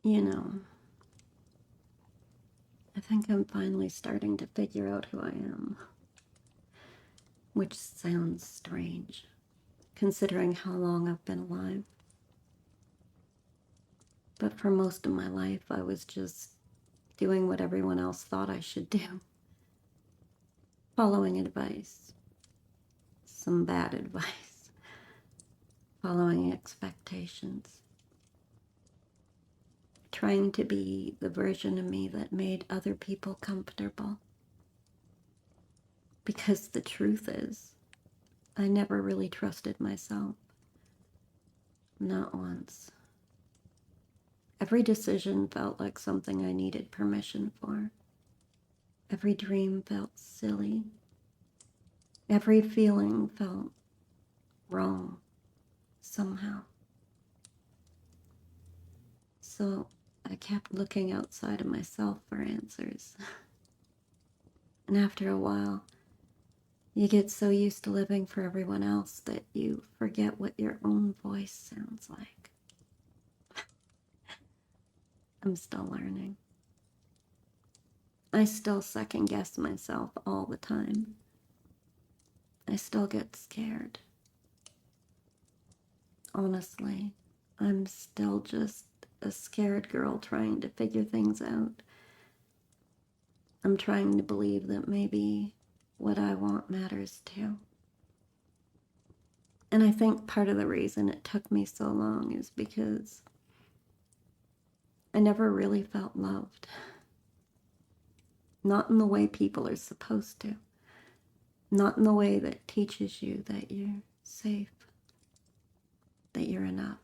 You know, I think I'm finally starting to figure out who I am, which sounds strange, considering how long I've been alive. But for most of my life, I was just doing what everyone else thought I should do, following advice, some bad advice, following expectations, trying to be the version of me that made other people comfortable. Because the truth is, I never really trusted myself. Not once. Every decision felt like something I needed permission for. Every dream felt silly. Every feeling felt wrong somehow. So I kept looking outside of myself for answers. And after a while, you get so used to living for everyone else that you forget what your own voice sounds like. I'm still learning. I still second guess myself all the time. I still get scared. Honestly, I'm still just a scared girl trying to figure things out. I'm trying to believe that maybe what I want matters too. And I think part of the reason it took me so long is because I never really felt loved. Not in the way people are supposed to. Not in the way that teaches you that you're safe, that you're enough,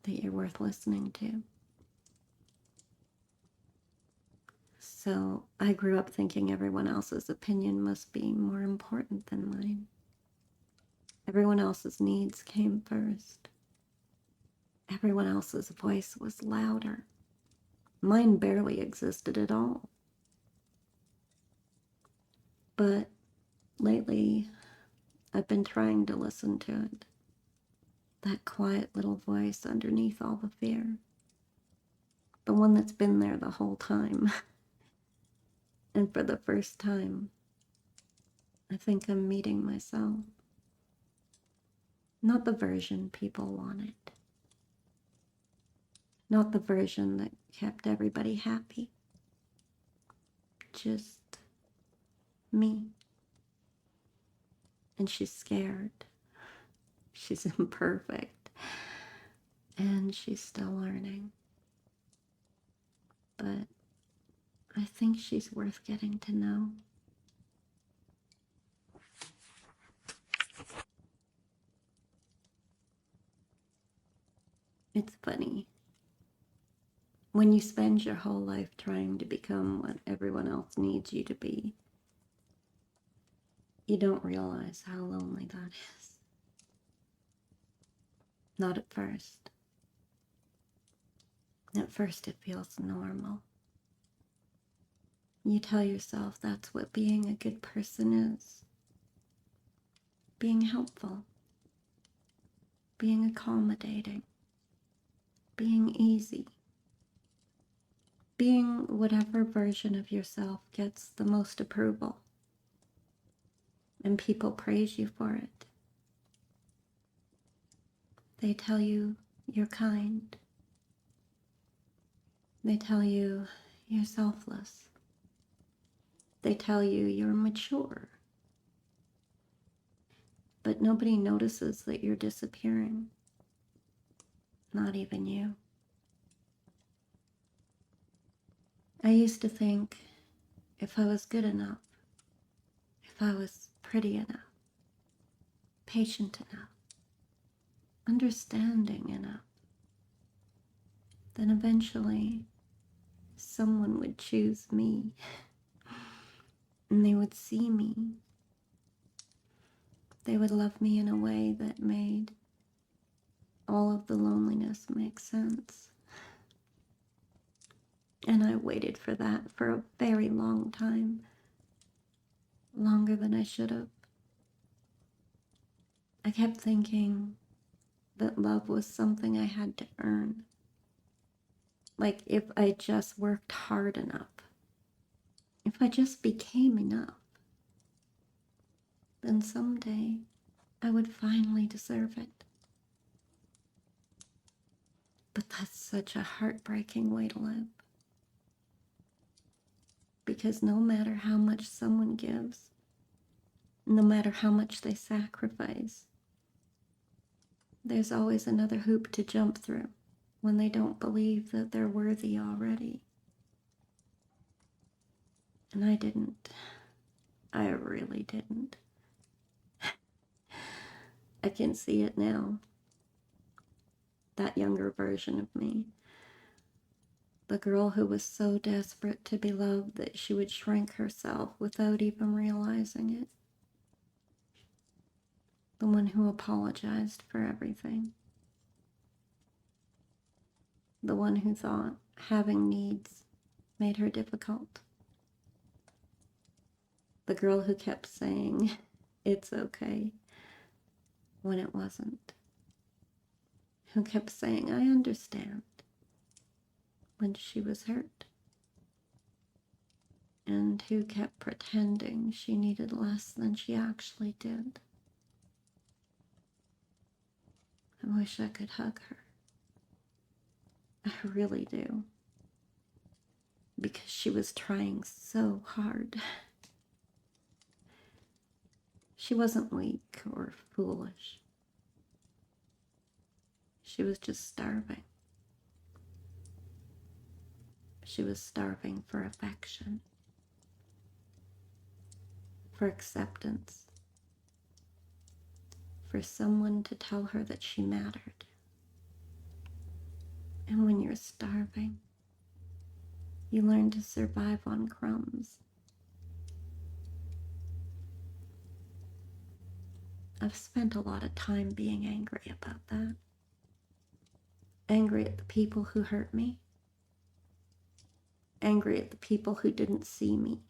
that you're worth listening to. So I grew up thinking everyone else's opinion must be more important than mine. Everyone else's needs came first. Everyone else's voice was louder. Mine barely existed at all. But lately, I've been trying to listen to it. That quiet little voice underneath all the fear. The one that's been there the whole time. And for the first time, I think I'm meeting myself. Not the version people wanted. Not the version that kept everybody happy. Just me. And she's scared. She's imperfect. And she's still learning. But I think she's worth getting to know. It's funny. When you spend your whole life trying to become what everyone else needs you to be, you don't realize how lonely that is. Not at first. At first it feels normal. You tell yourself that's what being a good person is. Being helpful. Being accommodating. Being easy. Being whatever version of yourself gets the most approval. And people praise you for it. They tell you you're kind. They tell you you're selfless. They tell you you're mature. But nobody notices that you're disappearing. Not even you. I used to think if I was good enough, if I was pretty enough, patient enough, understanding enough, then eventually someone would choose me and they would see me. They would love me in a way that made all of the loneliness make sense. And I waited for that for a very long time, longer than I should have. I kept thinking, that love was something I had to earn. Like if I just worked hard enough, if I just became enough, then someday I would finally deserve it. But that's such a heartbreaking way to live. Because no matter how much someone gives, no matter how much they sacrifice, there's always another hoop to jump through when they don't believe that they're worthy already. And I didn't. I really didn't. I can see it now. That younger version of me. The girl who was so desperate to be loved that she would shrink herself without even realizing it. The one who apologized for everything. The one who thought having needs made her difficult. The girl who kept saying, "It's okay," when it wasn't. Who kept saying, "I understand," when she was hurt. And who kept pretending she needed less than she actually did. I wish I could hug her. I really do. Because she was trying so hard. She wasn't weak or foolish. She was just starving. She was starving for affection, for acceptance, for someone to tell her that she mattered. And when you're starving, you learn to survive on crumbs. I've spent a lot of time being angry about that. Angry at the people who hurt me. Angry at the people who didn't see me.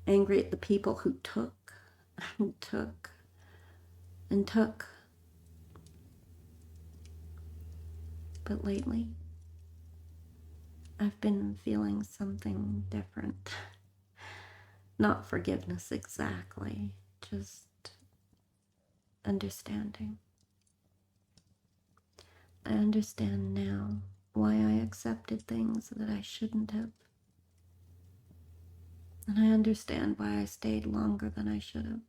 Angry at the people who took and took and took. But lately, I've been feeling something different. Not forgiveness exactly, just understanding. I understand now why I accepted things that I shouldn't have. And I understand why I stayed longer than I should have.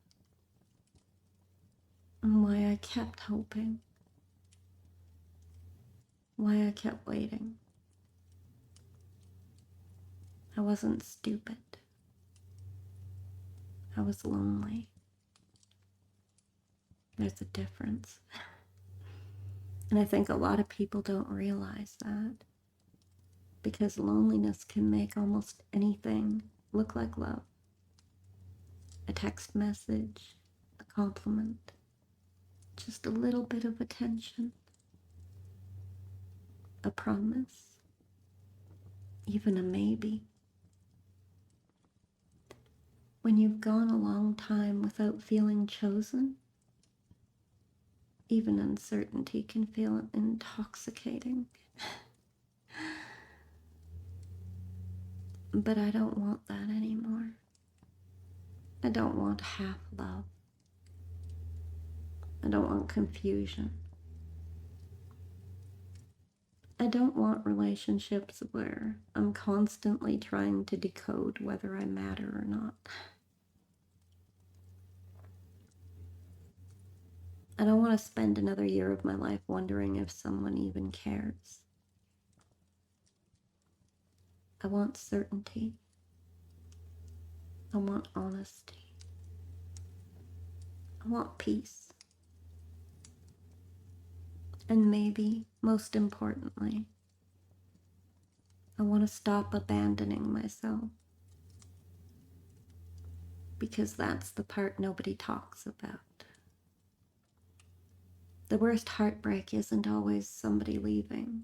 And why I kept hoping. Why I kept waiting. I wasn't stupid. I was lonely. There's a difference. And I think a lot of people don't realize that. Because loneliness can make almost anything look like love. A text message, a compliment, just a little bit of attention, a promise, even a maybe. When you've gone a long time without feeling chosen, even uncertainty can feel intoxicating. But I don't want that anymore. I don't want half love. I don't want confusion. I don't want relationships where I'm constantly trying to decode whether I matter or not. I don't want to spend another year of my life wondering if someone even cares. I want certainty. I want honesty. I want peace. And maybe, most importantly, I want to stop abandoning myself. Because that's the part nobody talks about. The worst heartbreak isn't always somebody leaving.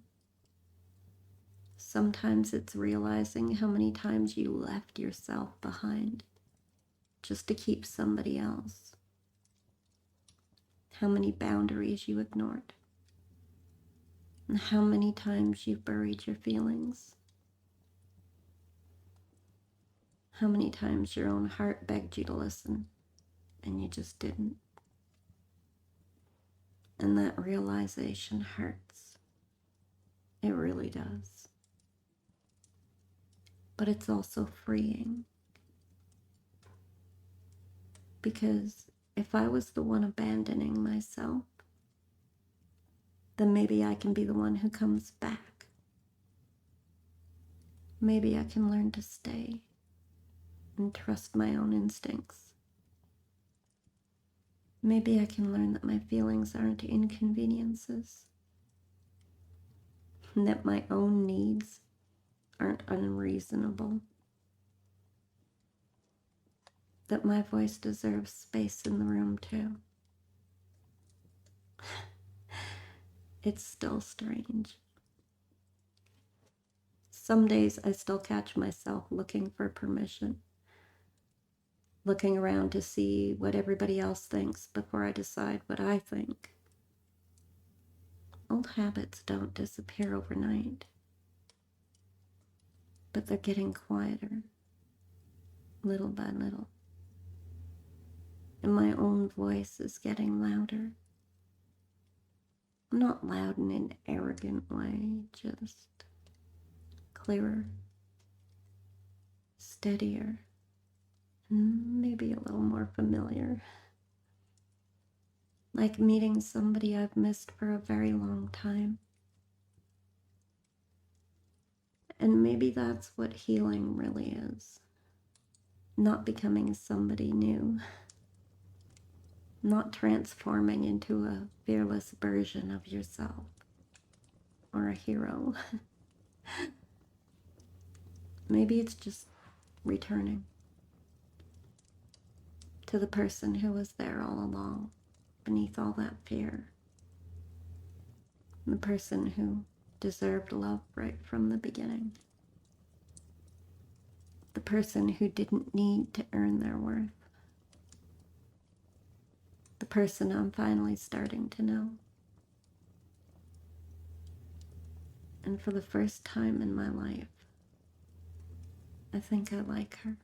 Sometimes it's realizing how many times you left yourself behind just to keep somebody else. how many boundaries you ignored, and how many times you've buried your feelings, how many times your own heart begged you to listen and you just didn't. And that realization hurts. It really does. But it's also freeing. Because if I was the one abandoning myself, then maybe I can be the one who comes back. Maybe I can learn to stay and trust my own instincts. Maybe I can learn that my feelings aren't inconveniences, and that my own needs aren't unreasonable, that my voice deserves space in the room too. It's still strange. Some days I still catch myself looking for permission, looking around to see what everybody else thinks before I decide what I think. Old habits don't disappear overnight, but they're getting quieter, little by little. And my own voice is getting louder. Not loud in an arrogant way, just clearer, steadier, and maybe a little more familiar. Like meeting somebody I've missed for a very long time. And maybe that's what healing really is. Not becoming somebody new. Not transforming into a fearless version of yourself or a hero. Maybe it's just returning to the person who was there all along, beneath all that fear. The person who deserved love right from the beginning. The person who didn't need to earn their worth. The person I'm finally starting to know. And for the first time in my life, I think I like her.